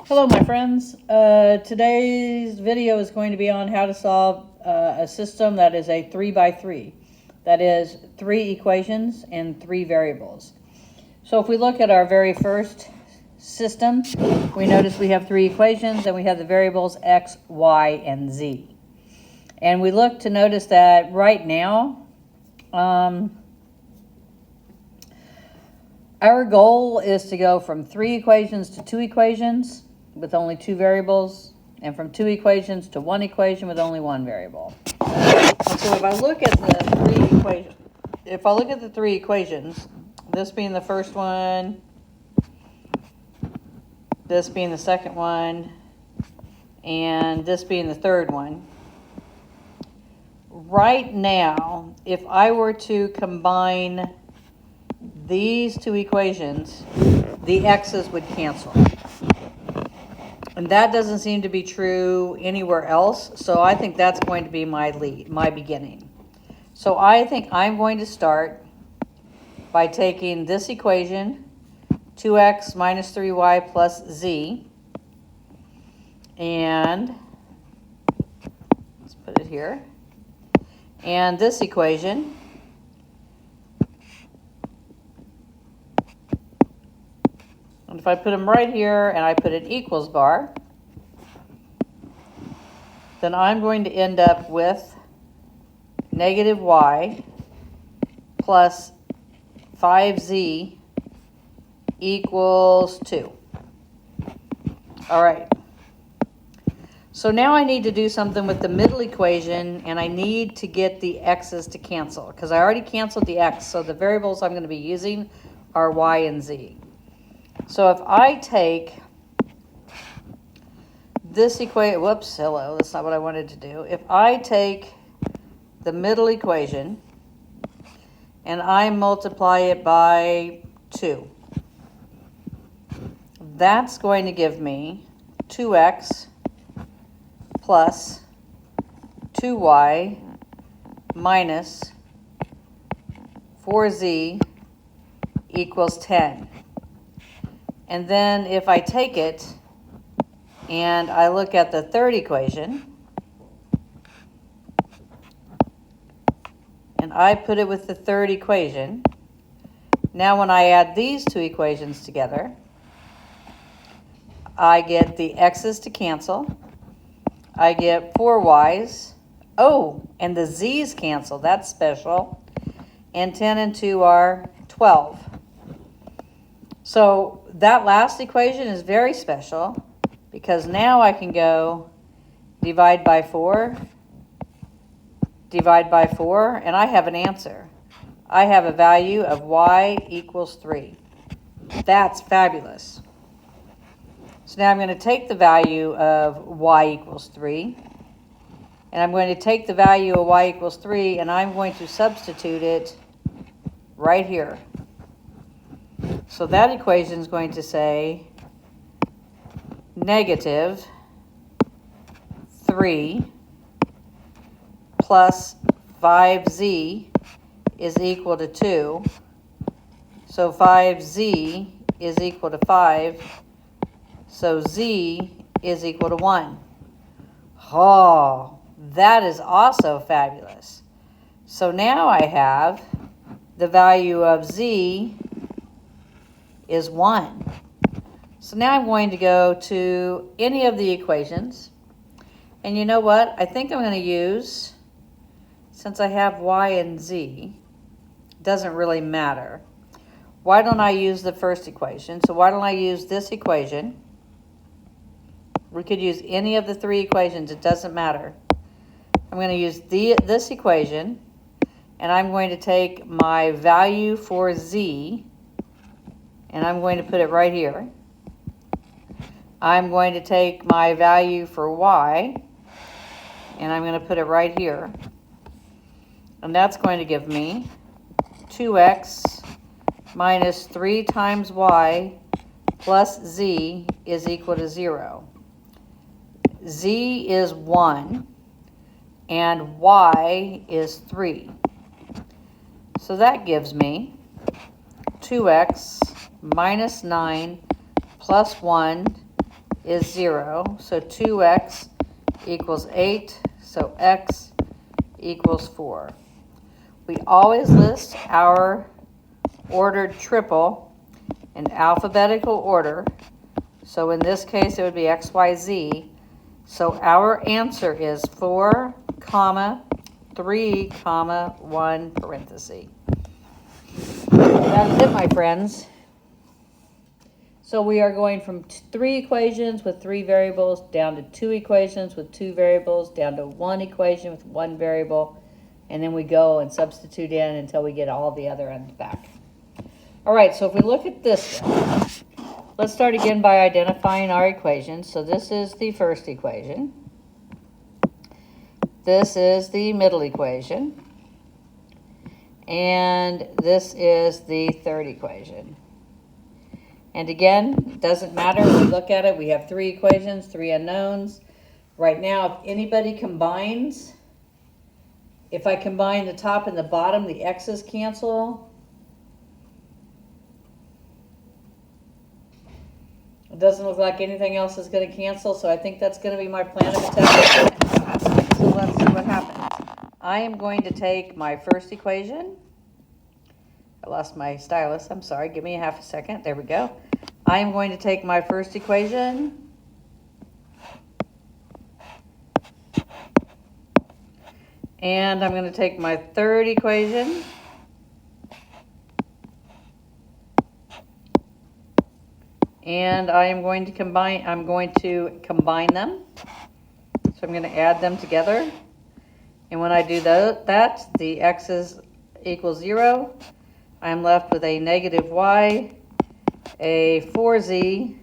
Hello my friends. Today's video is going to be on how to solve a system that is a 3 by 3. That is 3 equations and 3 variables. So if we look at our very first system, we notice we have 3 equations and we have the variables x, y, and z. And we look to notice that right now, our goal is to go from 3 equations to 2 equations with only 2 variables, and from 2 equations to 1 equation with only 1 variable. So if I look at the 3 equations, this being the first one, this being the second one, and this being the third one, right now, if I were to combine these 2 equations, the x's would cancel. And that doesn't seem to be true anywhere else, so I think that's going to be my beginning. So I think I'm going to start by taking this equation, 2x minus 3y plus z, and let's put it here, and this equation, and if I put them right here and I put an equals bar, then I'm going to end up with negative y plus 5z equals 2. All right. So now I need to do something with the middle equation, and I need to get the x's to cancel because I already canceled the x, so the variables I'm going to be using are y and z. So if I take this equation, whoops, hello, that's not what I wanted to do. If I take the middle equation and I multiply it by 2, that's going to give me 2x plus 2y minus 4z equals 10. And then if I take it and I look at the third equation and I put it with the third equation, now when I add these 2 equations together, I get the x's to cancel. I get 4y's. Oh, and the z's cancel. That's special. And 10 and 2 are 12. So that last equation is very special because now I can go divide by 4, and I have an answer. I have a value of y equals 3. That's fabulous. So now I'm going to take the value of y equals 3, and I'm going to take the value of y equals 3, and I'm going to substitute it right here. So that equation is going to say negative 3 plus 5z is equal to 2. So 5z is equal to 5. So z is equal to 1. Oh, that is also fabulous. So now I have the value of z is 1. So now I'm going to go to any of the equations. And you know what? I think I'm going to use, since I have y and z, it doesn't really matter. Why don't I use the first equation? So why don't I use this equation? We could use any of the 3 equations. It doesn't matter. I'm going to use this equation, and I'm going to take my value for z, and I'm going to put it right here. I'm going to take my value for y, and I'm going to put it right here. And that's going to give me 2x minus 3 times y plus z is equal to 0. Z is 1, and y is 3. So that gives me 2x minus 9 plus 1 is 0. So 2x equals 8. So x equals 4. We always list our ordered triple in alphabetical order. So in this case, it would be x, y, z. So our answer is 4, comma, 3, comma, 1 parenthesis. That's it, my friends. So we are going from 3 equations with 3 variables down to 2 equations with 2 variables down to 1 equation with 1 variable. And then we go and substitute in until we get all the other ends back. All right, so if we look at this one, let's start again by identifying our equations. So this is the first equation. This is the middle equation. And this is the third equation. And again, it doesn't matter. When we look at it, we have 3 equations, 3 unknowns. Right now, if anybody combines, if I combine the top and the bottom, the x's cancel. It doesn't look like anything else is going to cancel, so I think that's going to be my plan of attack. So let's see what happens. I am going to take my first equation. I lost my stylus. I'm sorry. Give me a half a second. There we go. I am going to take my first equation. And I'm going to take my third equation. And I'm going to combine them. So I'm going to add them together. And when I do that, the x's equals 0. I'm left with a negative y, a 4z,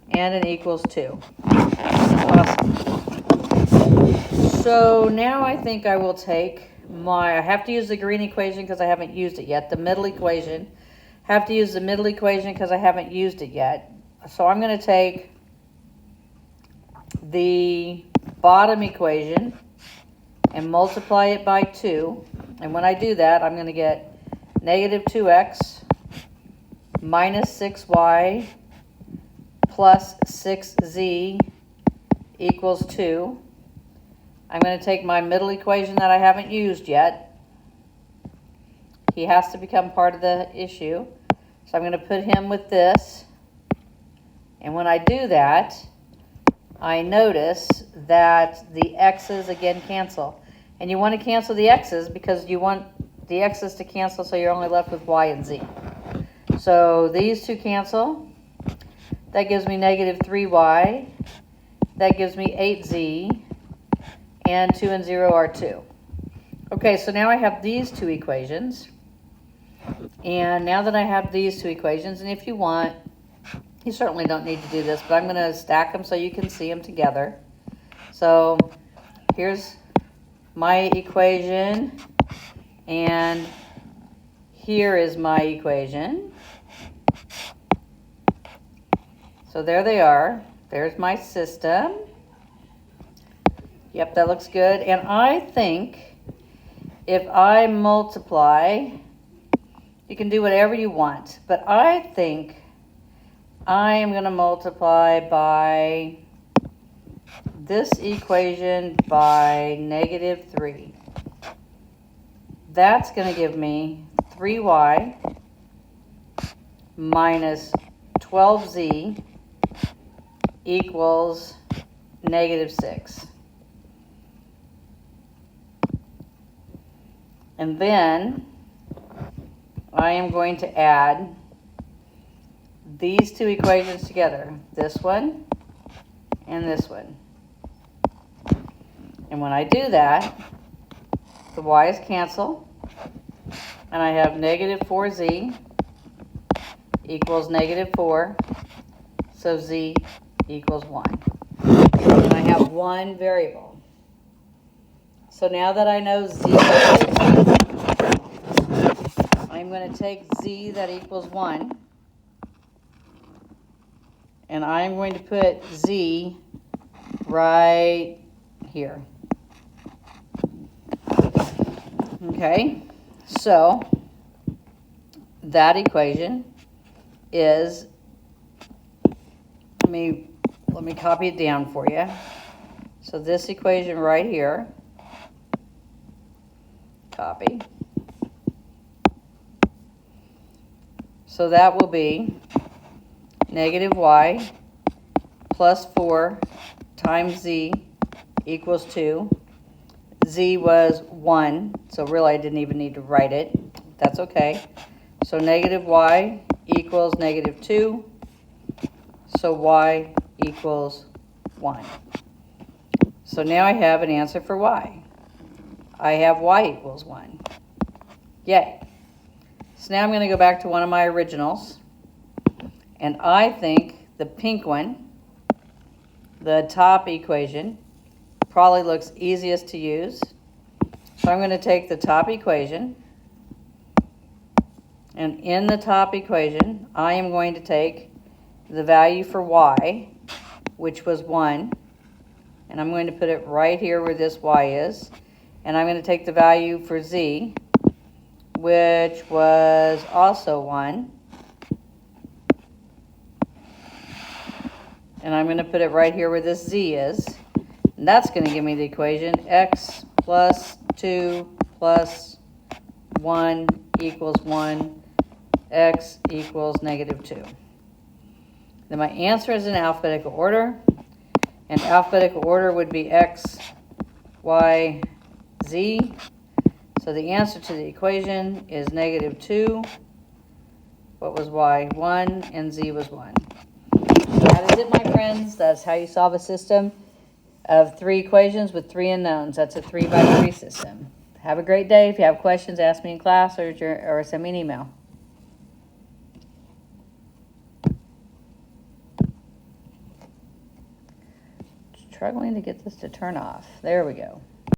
and an equals 2. Awesome. So now I think I will take I have to use the green equation because I haven't used it yet, the middle equation. Have to use the middle equation because I haven't used it yet. So I'm going to take the bottom equation and multiply it by 2. And when I do that, I'm going to get negative 2x minus 6y plus 6z equals 2. I'm going to take my middle equation that I haven't used yet. He has to become part of the issue. So I'm going to put him with this. And when I do that, I notice that the x's again cancel. And you want to cancel the x's because you want the x's to cancel so you're only left with y and z. So these two cancel. That gives me negative 3y. That gives me 8z. And 2 and 0 are 2. Okay, so now I have these 2 equations. And now that I have these 2 equations, and if you want, you certainly don't need to do this, but I'm going to stack them so you can see them together. So here's my equation, and here is my equation. So there they are. There's my system. Yep, that looks good. And I think if I multiply, you can do whatever you want, but I think I am going to multiply by this equation by negative 3. That's going to give me 3y minus 12z equals negative 6. And then I am going to add these 2 equations together, this one and this one. And when I do that, the y's cancel, and I have negative 4z equals negative 4, so z equals 1. And I have one variable. So now that I know z, I'm going to take z that equals 1, and I'm going to put z right here. Okay, so that equation is, let me let me copy it down for you. So this equation right here, copy. So that will be negative y plus 4 times z equals 2. Z was 1, so really I didn't even need to write it. That's okay. So negative y equals negative 2. So y equals 1. So now I have an answer for y. I have y equals 1. Yay. So now I'm going to go back to one of my originals. And I think the pink one, the top equation, probably looks easiest to use. So I'm going to take the top equation. And in the top equation, I am going to take the value for y, which was 1. And I'm going to put it right here where this y is. And I'm going to take the value for z, which was also 1. And I'm going to put it right here where this z is. And that's going to give me the equation x plus 2 plus 1 equals 1, x equals negative 2. Then my answer is in alphabetical order. And alphabetical order would be x, y, z. So the answer to the equation is negative 2. What was y? 1, and z was 1. That is it, my friends. That's how you solve a system of 3 equations with 3 unknowns. That's a 3 by 3 system. Have a great day. If you have questions, ask me in class or send me an email. Struggling to get this to turn off. There we go.